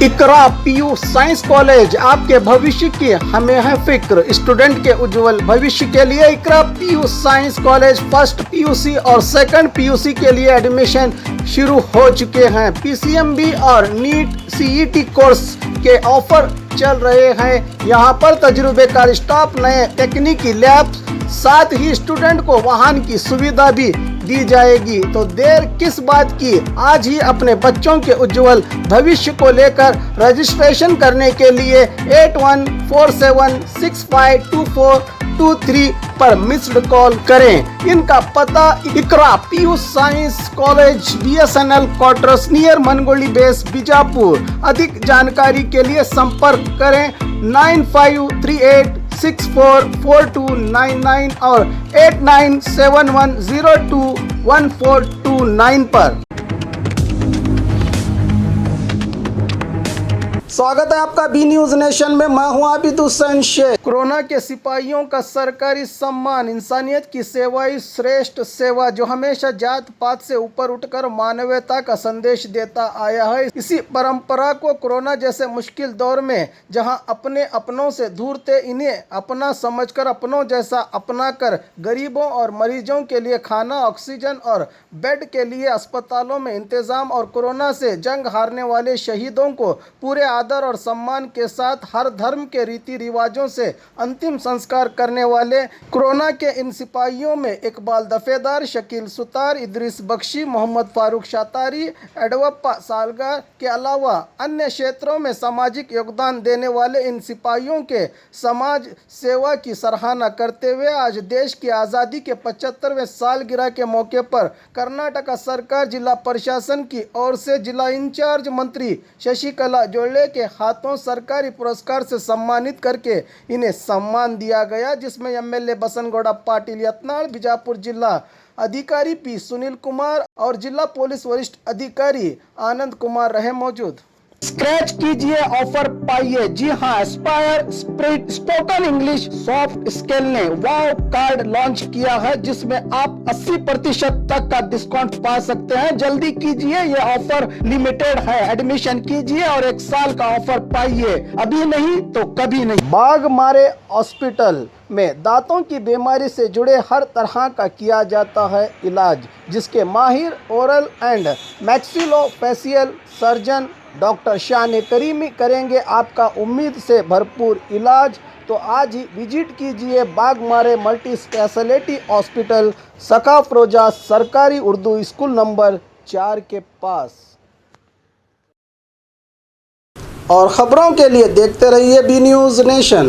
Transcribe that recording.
इकरा PU science college, आपके भविष्य की हमें है फिक्र। स्टूडेंट के उज्जवल भविष्य के लिए Iqra PU science college first PUC और सेकंड पीयूसी के लिए एडमिशन शुरू हो चुके हैं। पीसीएमबी और नीट सीईटी कोर्स के ऑफर चल रहे हैं। यहाँ पर तजुर्बेकार स्टाफ, नए तकनीकी लैब, साथ ही स्टूडेंट को वाहन की सुविधा भी दी जाएगी। तो देर किस बात की, आज ही अपने बच्चों के उज्जवल भविष्य को लेकर रजिस्ट्रेशन करने के लिए 8147652423 पर मिस्ड कॉल करें। इनका पता Iqra PU science college, BSNL quarters near Mangoli base, Bijapur. अधिक जानकारी के लिए संपर्क करें 9538644299 और 8971021429 पर। स्वागत है आपका बी न्यूज नेशन में। मैं हूं आबिद हुसैन शेख। कोरोना के सिपाहियों का सरकारी सम्मान, इंसानियत की सेवा ही श्रेष्ठ सेवा, जो हमेशा जात पात से ऊपर उठकर मानवता का संदेश देता आया है। इसी परंपरा को कोरोना जैसे मुश्किल दौर में, जहां अपने अपनों से दूर थे, इन्हें अपना समझकर अपनों जैसा अपना कर गरीबों और मरीजों के लिए खाना, ऑक्सीजन और बेड के लिए अस्पतालों में इंतजाम और कोरोना से जंग हारने वाले शहीदों को पूरे आदर और सम्मान के साथ हर धर्म के रीति रिवाजों से अंतिम संस्कार करने वाले कोरोना के इन सिपाहियों में इकबाल दफेदार, शकील सुतार, इदरीस बख्शी, मोहम्मद फारूक शातारी, एडवप्पा सालगार के अलावा अन्य क्षेत्रों में सामाजिक योगदान देने वाले इन सिपाहियों के समाज सेवा की सराहना करते हुए आज देश की आज़ादी के 75वें सालगिरह के मौके पर कर्नाटक सरकार जिला प्रशासन की ओर से जिला इंचार्ज मंत्री शशिकला जोड़े के हाथों सरकारी पुरस्कार से सम्मानित करके इन्हें सम्मान दिया गया, जिसमें MLA बसनगौड़ा पाटिल यत्नाल, बीजापुर जिला अधिकारी P सुनील कुमार और जिला पुलिस वरिष्ठ अधिकारी आनंद कुमार रहे मौजूद। स्क्रैच कीजिए, ऑफर पाइए। जी हाँ, Aspire spoken English soft skill ने वाव कार्ड लॉन्च किया है, जिसमें आप 80% तक का डिस्काउंट पा सकते हैं। जल्दी कीजिए, ये ऑफर लिमिटेड है। एडमिशन कीजिए और 1 साल का ऑफर पाइए, अभी नहीं तो कभी नहीं। बाघमारे हॉस्पिटल में दांतों की बीमारी से जुड़े हर तरह का किया जाता है इलाज, जिसके माहिर oral and maxillofacial surgeon doctor शान करीमी करेंगे आपका उम्मीद से भरपूर इलाज। तो आज ही विजिट कीजिए बाघमारे मल्टी स्पेशलिटी हॉस्पिटल, सकाफरोजा सरकारी उर्दू स्कूल नंबर 4 के पास। और खबरों के लिए देखते रहिए बी न्यूज नेशन।